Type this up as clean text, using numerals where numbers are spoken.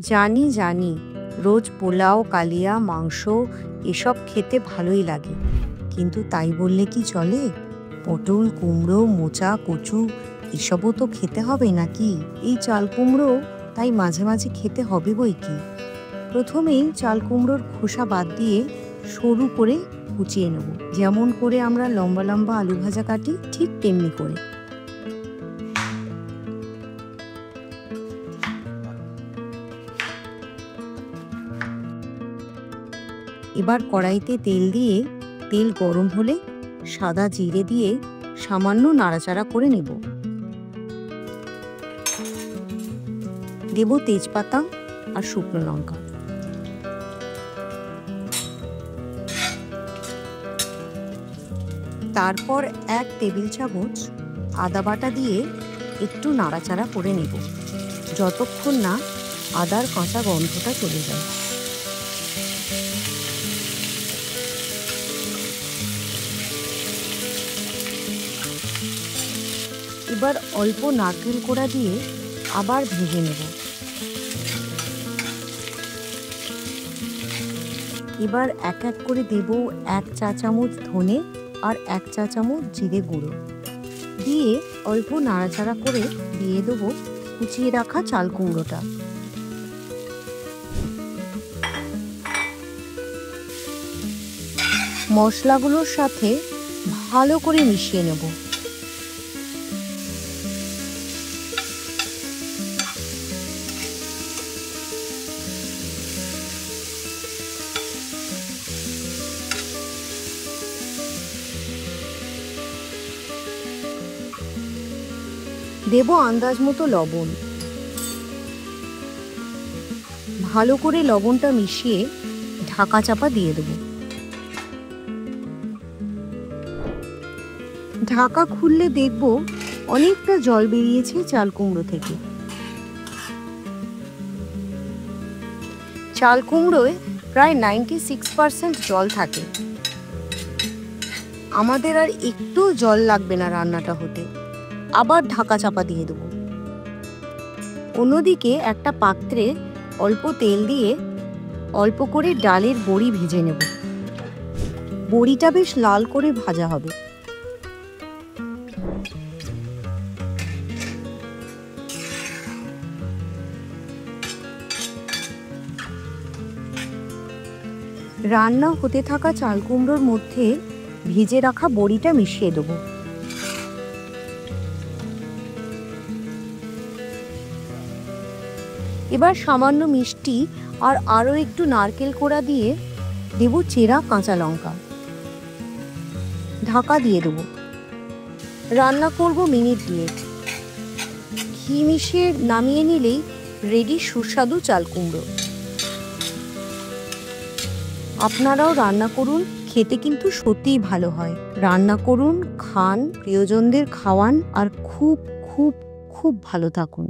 জানি জানি রোজ পোলাও, কালিয়া, মাংস এসব খেতে ভালোই লাগে, কিন্তু তাই বললে কি চলে? পটল, কুমড়ো, মোচা, কচু এসবও তো খেতে হবে নাকি? এই চাল কুমড়ো তাই মাঝে মাঝে খেতে হবে বই কি। প্রথমেই চাল কুমড়োর খোসা বাদ দিয়ে সরু করে কুচিয়ে নেব। যেমন করে আমরা লম্বা লম্বা আলু ভাজা কাটি, ঠিক তেমনি করে। এবার কড়াইতে তেল দিয়ে, তেল গরম হলে সাদা জিরে দিয়ে সামান্য নাড়াচাড়া করে নেব। দেব তেজপাতা আর শুকনো লঙ্কা। তারপর 1 টেবিল চামচ আদা বাটা দিয়ে একটু নাড়াচাড়া করে নেব, যতক্ষণ না আদার কাঁচা গন্ধটা চলে যায়। এবার অল্প নারকেল কোড়া দিয়ে আবার ভেজে নেব। এবার এক এক করে দেব 1 চা চামচ ধনে আর 1 চা চামচ জিরে গুঁড়ো দিয়ে অল্প নাড়াচাড়া করে দিয়ে দেবো কুচিয়ে রাখা চাল কুমড়োটা। মশলাগুলোর সাথে ভালো করে মিশিয়ে নেব। দেব আন্দাজ মতো লবণ। ভালো করে লবণটা মিশিয়ে ঢাকা চাপা দিয়ে দেব। ঢাকা খুললে দেখব অনেকটা জল বেরিয়েছে চাল কুমড়ো থেকে। চাল কুমড়োয় প্রায় 96% জল থাকে। আমাদের আর একটু জল লাগবে না রান্নাটা হতে। আবার ঢাকা চাপা দিয়ে দেব। অন্যদিকে একটা পাত্রে অল্প তেল দিয়ে অল্প করে ডালের বড়ি ভেজে নেব। বড়িটা বেশ লাল করে ভাজা হবে। রান্না হতে থাকা চাল কুমড়োর মধ্যে ভেজে রাখা বড়িটা মিশিয়ে দেব। এবার সামান্য মিষ্টি আর আরও একটু নারকেল কোড়া দিয়ে দেব চেরা কাঁচা লঙ্কা। ঢাকা দিয়ে দেব। রান্না করব মিনিট 2। ঘি মিশিয়ে নামিয়ে নিলেই রেডি সুস্বাদু চাল কুমড়ো। আপনারাও রান্না করুন, খেতে কিন্তু সত্যিই ভালো হয়। রান্না করুন, খান, প্রিয়জনদের খাওয়ান আর খুব খুব খুব ভালো থাকুন।